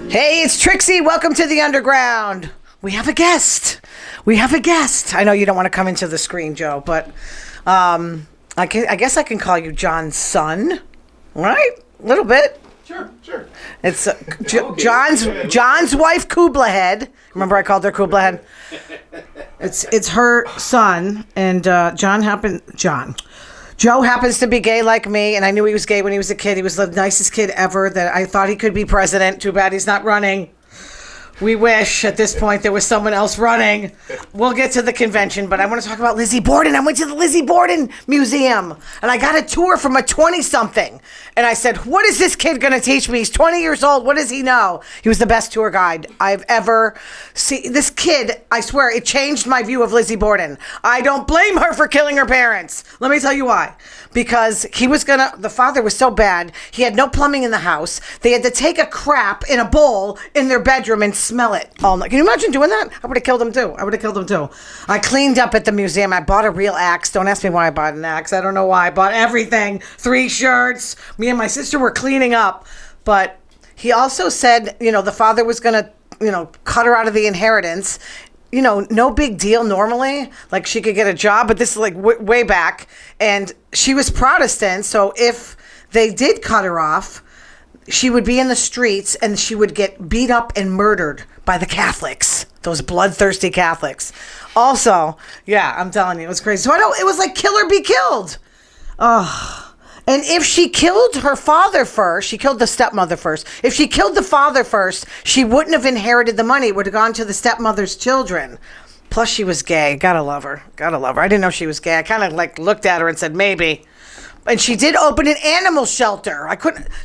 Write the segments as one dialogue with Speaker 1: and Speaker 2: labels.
Speaker 1: Hey, it's Trixie. Welcome to the underground. We have a guest. I know you don't want to come into the screen, Joe, but I guess I can call you John's son, right? A little bit.
Speaker 2: Sure.
Speaker 1: It's John's wife, Kubla Head. Remember I called her Kubla Head? It's her son, and Joe happens to be gay like me, and I knew he was gay when he was a kid. He was the nicest kid ever that I thought he could be president. Too bad he's not running. We wish at this point there was someone else running. We'll get to the convention, but I want to talk about Lizzie Borden. I went to the Lizzie Borden Museum, and I got a tour from a 20-something. And I said, what is this kid going to teach me? He's 20 years old. What does he know? He was the best tour guide I've ever seen. This kid, I swear, it changed my view of Lizzie Borden. I don't blame her for killing her parents. Let me tell you why. Because the father was so bad, he had no plumbing in the house. They had to take a crap in a bowl in their bedroom and smell it all night. Can you imagine doing that? I would have killed him too. I cleaned up at the museum. I bought a real axe. Don't ask me why I bought an axe. I don't know why. I bought everything. 3 shirts. Me and my sister were cleaning up. But he also said, the father was going to, cut her out of the inheritance. No big deal normally. Like, she could get a job, but this is like way back. And she was Protestant, so if they did cut her off, she would be in the streets and she would get beat up and murdered by the Catholics, those bloodthirsty Catholics. Also, yeah, I'm telling you, it was crazy. So it was like kill or be killed. Oh. And if she killed her father first, she killed the stepmother first. If she killed the father first, she wouldn't have inherited the money. It would have gone to the stepmother's children. Plus, she was gay. Gotta love her. I didn't know she was gay. I kind of looked at her and said, maybe. And she did open an animal shelter.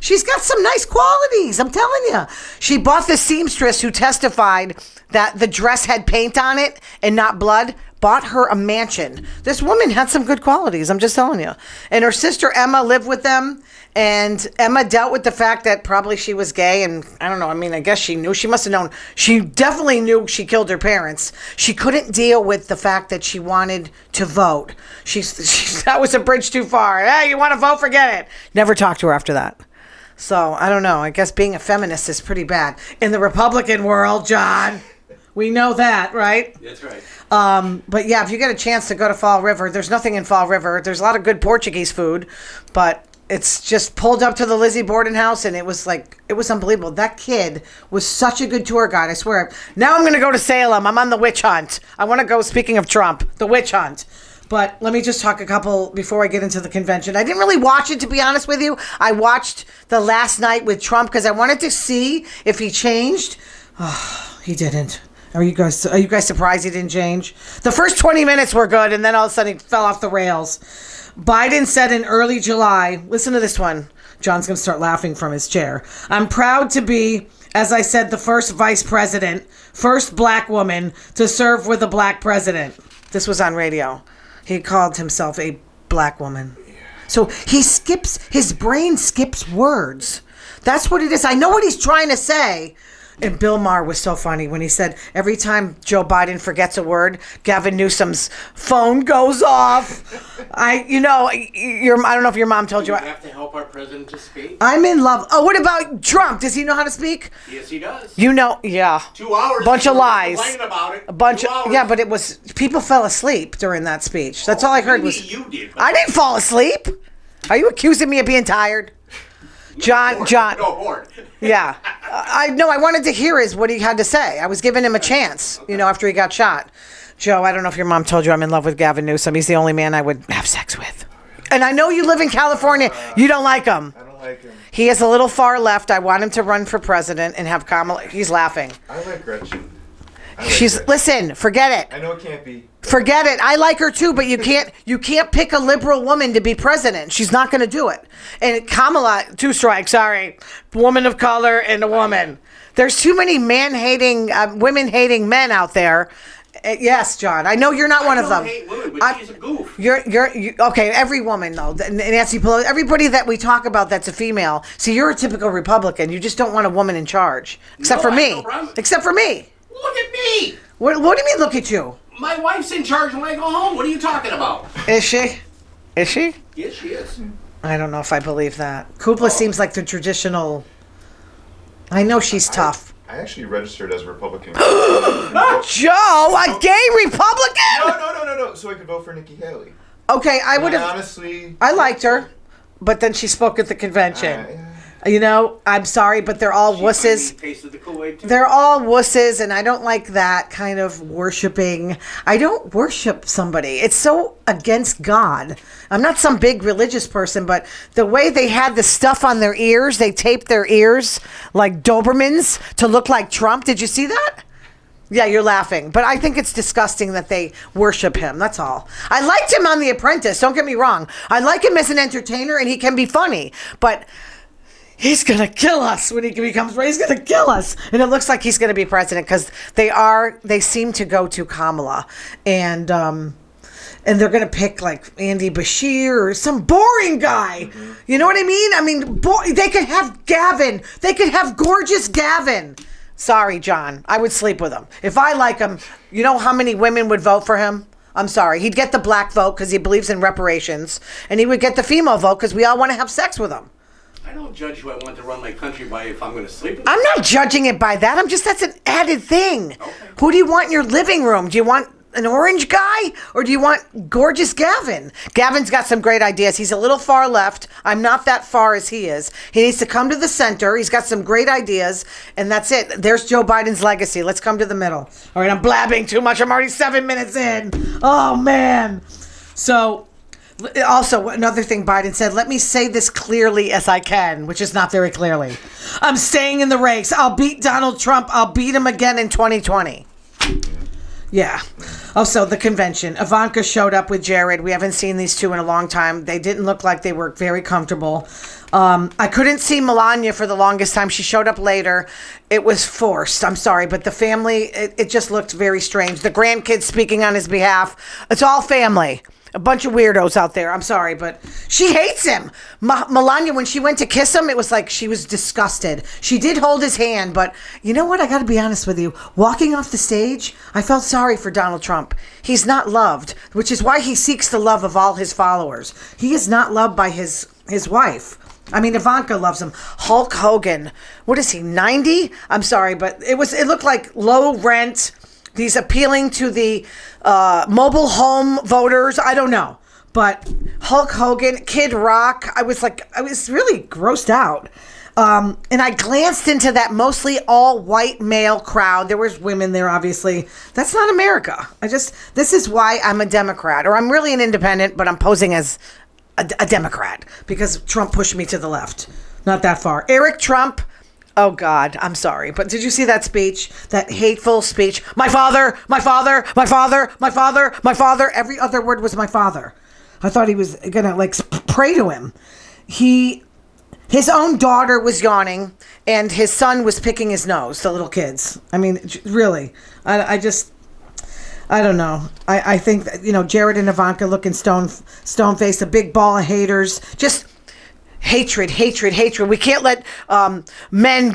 Speaker 1: She's got some nice qualities, I'm telling you. She bought the seamstress who testified that the dress had paint on it and not blood, bought her a mansion. This woman had some good qualities, I'm just telling you. And her sister Emma lived with them, and Emma dealt with the fact that probably she was gay, and I don't know, I guess she knew. She must have known. She definitely knew she killed her parents. She couldn't deal with the fact that she wanted to vote. That was a bridge too far. Hey, you want to vote? Forget it. Never talked to her after that. So, I don't know. I guess being a feminist is pretty bad. In the Republican world, John, we know that, right?
Speaker 2: That's right.
Speaker 1: But yeah, if you get a chance to go to Fall River, there's nothing in Fall River. There's a lot of good Portuguese food, but it's just pulled up to the Lizzie Borden house, and it was unbelievable. That kid was such a good tour guide, I swear. Now I'm going to go to Salem. I'm on the witch hunt. I want to go, speaking of Trump, the witch hunt. But let me just talk a couple before I get into the convention. I didn't really watch it, to be honest with you. I watched the last night with Trump because I wanted to see if he changed. Oh, he didn't. Are you guys surprised he didn't change? The first 20 minutes were good, and then all of a sudden he fell off the rails. Biden said in early July, listen to this one. John's going to start laughing from his chair. I'm proud to be, as I said, the first vice president, first black woman to serve with a black president. This was on radio. He called himself a black woman. So his brain skips words. That's what it is. I know what he's trying to say. And Bill Maher was so funny when he said every time Joe Biden forgets a word, Gavin Newsom's phone goes off. I don't know if your mom told you.
Speaker 2: We have to help our president to speak.
Speaker 1: I'm in love. Oh, what about Trump? Does he know how to speak?
Speaker 2: Yes, he does.
Speaker 1: Yeah.
Speaker 2: 2 hours.
Speaker 1: Bunch of lies.
Speaker 2: About it.
Speaker 1: A bunch of, yeah, but it was, people fell asleep during that speech. That's all I heard was.
Speaker 2: You did.
Speaker 1: I didn't fall asleep. Are you accusing me of being tired? John.
Speaker 2: No, bored.
Speaker 1: Yeah. I wanted to hear what he had to say. I was giving him a chance, after he got shot. Joe, I don't know if your mom told you I'm in love with Gavin Newsom. He's the only man I would have sex with. And I know you live in California. You don't like him.
Speaker 3: I don't like him.
Speaker 1: He is a little far left. I want him to run for president and have Kamala. He's laughing.
Speaker 3: I like Gretchen.
Speaker 1: Listen, forget it.
Speaker 3: I know it can't be.
Speaker 1: Forget it. I like her too, but you can't pick a liberal woman to be president. She's not going to do it. And Kamala, 2 strikes, sorry. Woman of color and a woman. There's too many man-hating, women-hating men out there. Yes, John. I know you're not one of them.
Speaker 2: I hate women, but she's a goof.
Speaker 1: You're okay. Every woman, though, Nancy Pelosi, everybody that we talk about that's a female. See, you're a typical Republican. You just don't want a woman in charge, except for me.
Speaker 2: No problem.
Speaker 1: Except for me.
Speaker 2: Look at me.
Speaker 1: What do you mean? Look at you.
Speaker 2: My wife's in charge when I go home. What are you talking about?
Speaker 1: Is she? Is she?
Speaker 2: Yes, she is.
Speaker 1: I don't know if I believe that. Kupla seems like the traditional. I know she's tough.
Speaker 3: I actually registered as a Republican.
Speaker 1: Joe, a gay Republican?
Speaker 3: No. So I could vote for Nikki Haley.
Speaker 1: Okay, I would have.
Speaker 3: Honestly,
Speaker 1: I liked her, but then she spoke at the convention. You know, I'm sorry, but they're all wusses.
Speaker 2: She tasted the Kool-Aid too.
Speaker 1: They're all wusses, and I don't like that kind of worshiping. I don't worship somebody. It's so against God. I'm not some big religious person, but the way they had the stuff on their ears, they taped their ears like Dobermans to look like Trump. Did you see that? Yeah, you're laughing. But I think it's disgusting that they worship him. That's all. I liked him on The Apprentice. Don't get me wrong. I like him as an entertainer, and he can be funny. But he's going to kill us when he becomes, he's going to kill us. And it looks like he's going to be president because they seem to go to Kamala. And they're going to pick like Andy Bashir or some boring guy. Mm-hmm. You know what I mean? I mean, they could have Gavin. They could have gorgeous Gavin. Sorry, John. I would sleep with him. If I like him, you know how many women would vote for him? I'm sorry. He'd get the black vote because he believes in reparations. And he would get the female vote because we all want to have sex with him.
Speaker 2: I don't judge who I want to run my country by if I'm going to sleep with
Speaker 1: I'm not judging it by that. That's an added thing.
Speaker 2: Okay.
Speaker 1: Who do you want in your living room? Do you want an orange guy or do you want gorgeous Gavin? Gavin's got some great ideas. He's a little far left. I'm not that far as he is. He needs to come to the center. He's got some great ideas, and that's it. There's Joe Biden's legacy. Let's come to the middle. All right, I'm blabbing too much. I'm already 7 minutes in. Oh, man. So, also, another thing Biden said, let me say this clearly as I can, which is not very clearly. I'm staying in the race. I'll beat Donald Trump. I'll beat him again in 2020. Yeah. Also, the convention. Ivanka showed up with Jared. We haven't seen these two in a long time. They didn't look like they were very comfortable. I couldn't see Melania for the longest time. She showed up later. It was forced. I'm sorry, but the family, it just looked very strange. The grandkids speaking on his behalf. It's all family. A bunch of weirdos out there. I'm sorry, but she hates him. Melania, when she went to kiss him, it was like she was disgusted. She did hold his hand, but you know what? I got to be honest with you. Walking off the stage, I felt sorry for Donald Trump. He's not loved, which is why he seeks the love of all his followers. He is not loved by his wife. I mean, Ivanka loves him. Hulk Hogan. What is he, 90? I'm sorry, but it looked like low rent. He's appealing to the mobile home voters. I don't know. But Hulk Hogan, Kid Rock, I was really grossed out. And I glanced into that mostly all white male crowd. There was women there, obviously. That's not America. This is why I'm a Democrat. Or I'm really an independent, but I'm posing as a Democrat. Because Trump pushed me to the left. Not that far. Eric Trump. Oh, God, I'm sorry. But did you see that speech? That hateful speech? My father, my father, my father, my father, my father. Every other word was my father. I thought he was going to, pray to him. His own daughter was yawning, and his son was picking his nose, the little kids. I mean, really. I don't know. I think that, Jared and Ivanka looking stone-faced, a big ball of haters. Just hatred. We can't let men,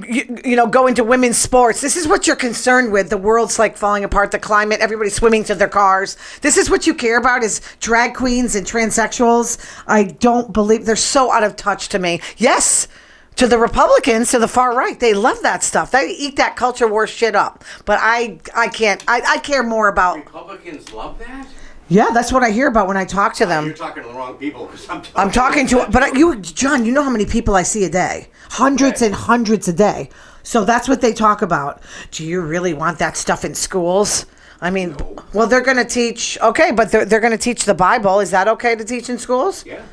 Speaker 1: go into women's sports. This is what you're concerned with. The world's falling apart, the climate, everybody swimming to their cars. This is what you care about is drag queens and transsexuals. I don't believe they're so out of touch to me. Yes, to the Republicans, to the far right, they love that stuff. They eat that culture war shit up. But I can't. I care more about.
Speaker 2: Republicans love that?
Speaker 1: Yeah, that's what I hear about when I talk to them.
Speaker 2: You're talking to the wrong people.
Speaker 1: I'm talking to, but John, you know how many people I see a day? Hundreds and hundreds a day. So that's what they talk about. Do you really want that stuff in schools? I mean, no. Well, they're going to teach, okay, but they're going to teach the Bible. Is that okay to teach in schools?
Speaker 2: Yeah.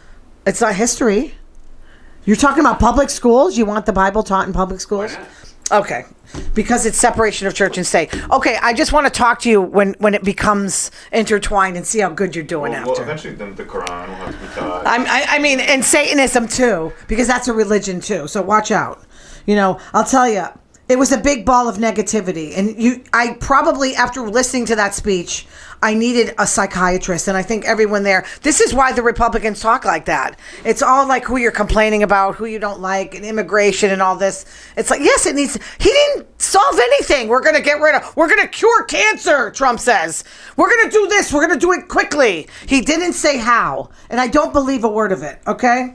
Speaker 1: It's not history. You're talking about public schools? You want the Bible taught in public schools?
Speaker 2: Why not?
Speaker 1: Okay. Because it's separation of church and state. Okay, I just want to talk to you when it becomes intertwined and see how good you're doing after.
Speaker 3: Well, eventually the Quran will have to be taught.
Speaker 1: I mean, and Satanism too, because that's a religion too. So watch out. I'll tell you, It was a big ball of negativity. And I probably, after listening to that speech, I needed a psychiatrist. And I think everyone there, this is why the Republicans talk like that. It's all like who you're complaining about, who you don't like, and immigration and all this. It's like, yes, he didn't solve anything. We're going to cure cancer, Trump says. We're going to do this. We're going to do it quickly. He didn't say how. And I don't believe a word of it. Okay?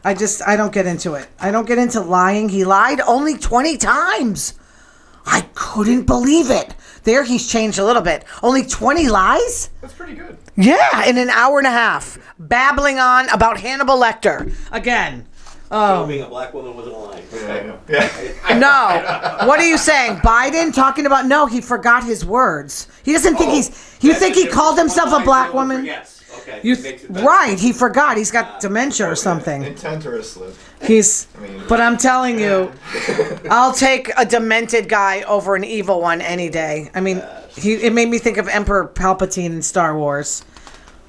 Speaker 1: I don't get into it. I don't get into lying. He lied only 20 times. I couldn't believe it. There, he's changed a little bit. Only 20 lies?
Speaker 3: That's pretty good.
Speaker 1: Yeah, in an hour and a half. Babbling on about Hannibal Lecter. Again.
Speaker 2: So being a black woman wasn't a lie.
Speaker 3: Yeah, I know. Yeah.
Speaker 1: No. What are you saying? Biden talking about, no, he forgot his words. He doesn't think you think he called himself a black woman?
Speaker 2: Yes. Okay.
Speaker 1: Right, he forgot. He's got dementia or something.
Speaker 3: Intent or a slip.
Speaker 1: But I'm telling you, I'll take a demented guy over an evil one any day. I mean, it made me think of Emperor Palpatine in Star Wars.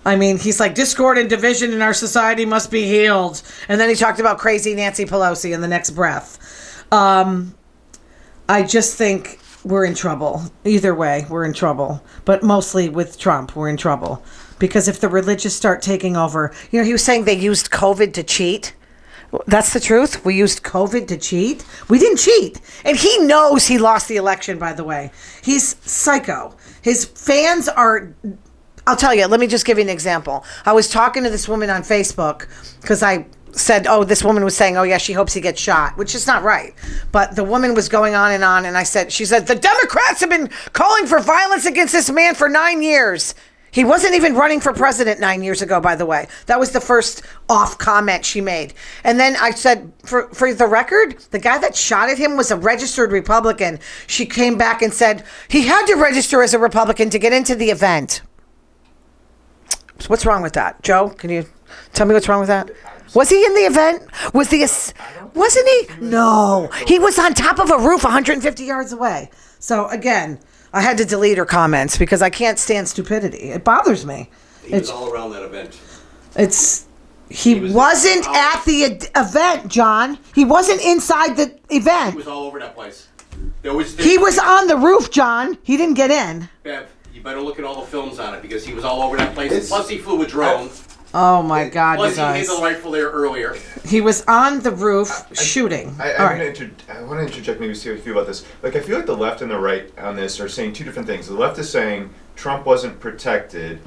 Speaker 1: I mean, he's like, discord and division in our society must be healed. And then he talked about crazy Nancy Pelosi in the next breath. I just think we're in trouble. Either way, we're in trouble. But mostly with Trump, we're in trouble. Because if the religious start taking over, he was saying they used COVID to cheat. That's the truth. We used COVID to cheat. We didn't cheat. And he knows he lost the election, by the way. He's psycho. His fans are... I'll tell you, let me just give you an example. I was talking to this woman on Facebook because I said, this woman was saying, yeah, she hopes he gets shot, which is not right. But the woman was going on, and she said, the Democrats have been calling for violence against this man for 9 years. He wasn't even running for president 9 years ago, by the way. That was the first off comment she made. And then I said, for the record, the guy that shot at him was a registered Republican. She came back and said, he had to register as a Republican to get into the event. So what's wrong with that? Joe, can you tell me what's wrong with that? Was he in the event? Wasn't he? No. He was on top of a roof 150 yards away. So again... I had to delete her comments because I can't stand stupidity. It bothers me.
Speaker 2: He was all around that event.
Speaker 1: He wasn't at the event, John. He wasn't inside the event.
Speaker 2: He was all over that place.
Speaker 1: He was on the roof, John. He didn't get in.
Speaker 2: Bev, you better look at all the films on it because he was all over that place. Plus, he flew a drone.
Speaker 1: Oh my God,
Speaker 2: Plus,
Speaker 1: you guys.
Speaker 2: he hit the rifle there earlier.
Speaker 1: He was on the roof shooting.
Speaker 3: I want to interject, maybe see what you feel about this. Like, I feel like the left and the right on this are saying two different things. The left is saying Trump wasn't protected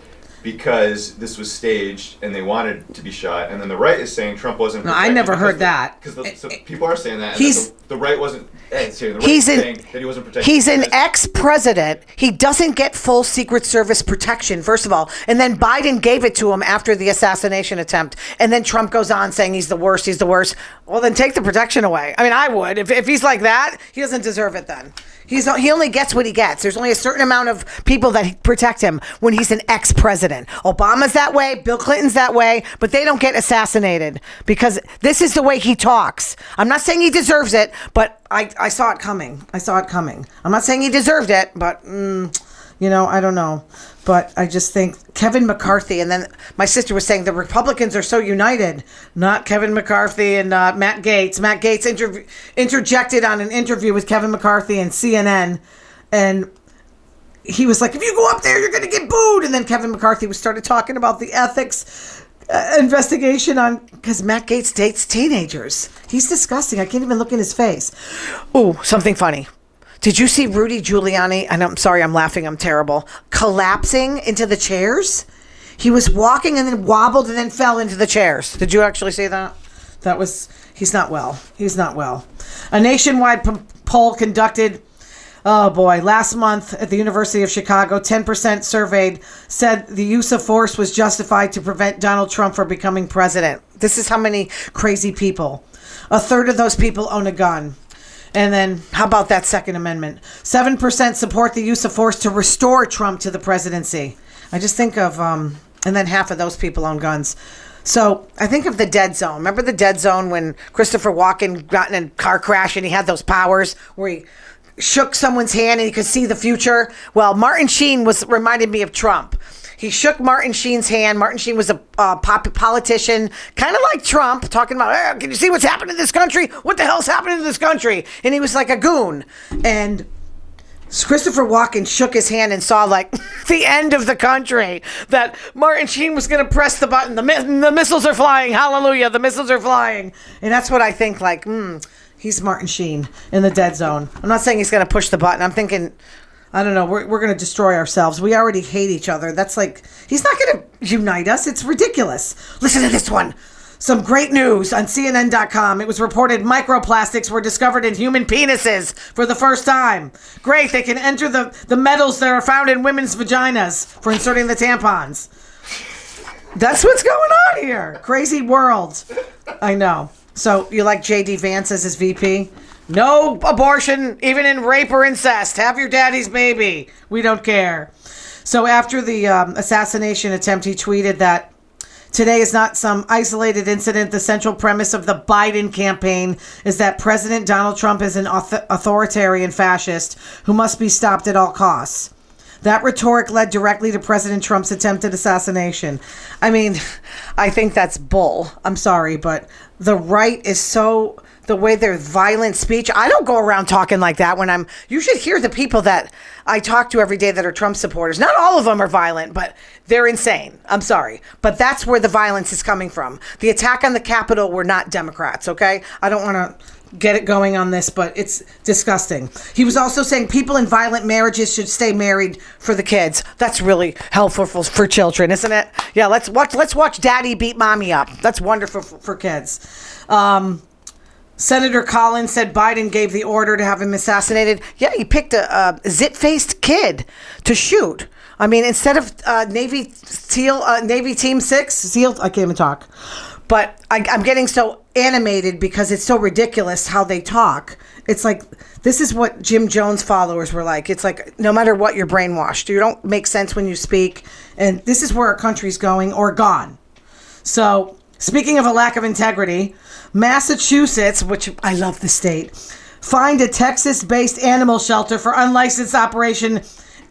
Speaker 3: because this was staged and they wanted to be shot, and then the right is saying Trump wasn't protected.
Speaker 1: No, I never heard that.
Speaker 3: Because people are saying that. And the right wasn't. Saying that he wasn't protected.
Speaker 1: He's an ex-president. He doesn't get full Secret Service protection, first of all. And then Biden gave it to him after the assassination attempt. And then Trump goes on saying he's the worst, he's the worst. Well, then take the protection away. I mean, I would. If he's like that, he doesn't deserve it then. He only gets what he gets. There's only a certain amount of people that protect him when he's an ex-president. Obama's that way, Bill Clinton's that way, but they don't get assassinated because this is the way he talks. I'm not saying he deserves it, but I saw it coming. I'm not saying he deserved it, but, I don't know. But I just think Kevin McCarthy, and then my sister was saying the Republicans are so united, not Kevin McCarthy and Matt Gaetz. Matt Gaetz interjected on an interview with Kevin McCarthy and CNN, and he was like, if you go up there, you're going to get booed. And then Kevin McCarthy started talking about the ethics investigation on, because Matt Gaetz dates teenagers. He's disgusting. I can't even look in his face. Ooh, something funny. Did you see Rudy Giuliani? And I'm sorry, I'm laughing. I'm terrible. Collapsing into the chairs. He was walking and then wobbled and then fell into the chairs. Did you actually see that? He's not well. A nationwide poll conducted, last month at the University of Chicago, 10% surveyed said the use of force was justified to prevent Donald Trump from becoming president. This is how many crazy people. A third of those people own a gun. And then, how about that Second Amendment? 7% support the use of force to restore Trump to the presidency. I just think of, and then half of those people own guns. So I think of the dead zone. Remember the dead zone when Christopher Walken got in a car crash and he had those powers where he shook someone's hand and he could see the future? Well, Martin Sheen reminded me of Trump. He shook Martin Sheen's hand. Martin Sheen was a politician, kind of like Trump, talking about, can you see what's happening in this country? What the hell's happening in this country? And he was like a goon. And Christopher Walken shook his hand and saw like the end of the country, that Martin Sheen was going to press the button. The missiles are flying. Hallelujah. The missiles are flying. And that's what I think, like, he's Martin Sheen in the dead zone. I'm not saying he's going to push the button. I'm thinking, I don't know, we're going to destroy ourselves. We already hate each other. That's like, he's not going to unite us. It's ridiculous. Listen to this one. Some great news on CNN.com. It was reported microplastics were discovered in human penises for the first time. Great, they can enter the metals that are found in women's vaginas for inserting the tampons. That's what's going on here. Crazy world. I know. So you like J.D. Vance as his VP? No abortion, even in rape or incest. Have your daddy's baby. We don't care. So after the assassination attempt, he tweeted that today is not some isolated incident. The central premise of the Biden campaign is that President Donald Trump is an authoritarian fascist who must be stopped at all costs. That rhetoric led directly to President Trump's attempted assassination. I mean, I think that's bull. I'm sorry, but the right is so... the way their violent speech. I don't go around talking like that when you should hear the people that I talk to every day that are Trump supporters. Not all of them are violent, but they're insane. I'm sorry. But that's where the violence is coming from. The attack on the Capitol were not Democrats, okay? I don't want to get it going on this, but it's disgusting. He was also saying people in violent marriages should stay married for the kids. That's really helpful for children, isn't it? Yeah, let's watch daddy beat mommy up. That's wonderful for kids. Senator Collins said Biden gave the order to have him assassinated. Yeah, he picked a zit-faced kid to shoot. I mean, instead of Navy Team 6, SEAL, I can't even talk. But I'm getting so animated because it's so ridiculous how they talk. It's like, this is what Jim Jones followers were like. It's like, no matter what, you're brainwashed. You don't make sense when you speak. And this is where our country's going or gone. So, speaking of a lack of integrity, Massachusetts, which I love the state, fined a Texas-based animal shelter for unlicensed operation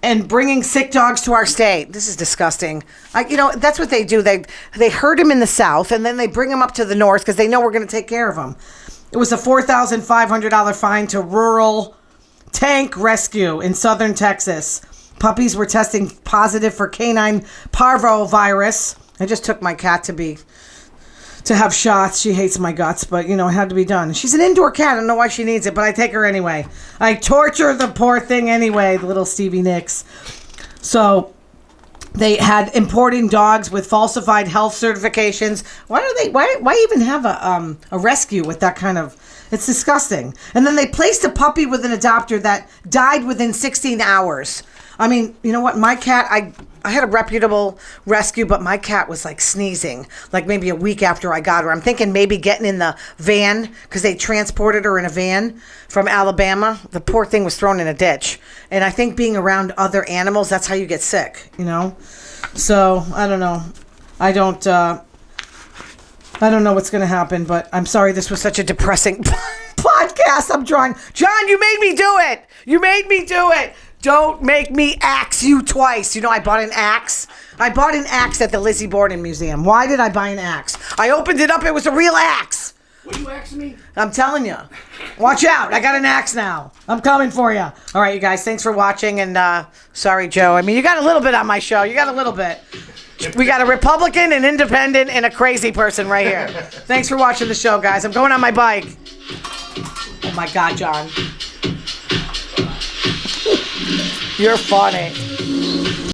Speaker 1: and bringing sick dogs to our state. This is disgusting. That's what they do. They herd them in the south, and then they bring them up to the north because they know we're going to take care of them. It was a $4,500 fine to Rural Tank Rescue in southern Texas. Puppies were testing positive for canine parvovirus. I just took my cat to have shots. She hates my guts, but it had to be done. She's an indoor cat. I don't know why she needs it, but I take her anyway. I torture the poor thing anyway, the little Stevie Nicks. So they had importing dogs with falsified health certifications. Why even have a rescue with that kind of... It's disgusting. And then they placed a puppy with an adopter that died within 16 hours. I mean, you know what? My cat, I had a reputable rescue, but my cat was like sneezing, like maybe a week after I got her. I'm thinking maybe getting in the van because they transported her in a van from Alabama. The poor thing was thrown in a ditch. And I think being around other animals, that's how you get sick, So, I don't know. I don't know what's going to happen, but I'm sorry this was such a depressing podcast. I'm drawing. John, you made me do it. You made me do it. Don't make me axe you twice. I bought an axe. I bought an axe at the Lizzie Borden Museum. Why did I buy an axe? I opened it up. It was a real axe.
Speaker 2: What are you axing me?
Speaker 1: I'm telling you. Watch out. I got an axe now. I'm coming for you. All right, you guys. Thanks for watching. And sorry, Joe. I mean, you got a little bit on my show. You got a little bit. We got a Republican, an independent, and a crazy person right here. Thanks for watching the show, guys. I'm going on my bike. Oh, my God, John. You're funny.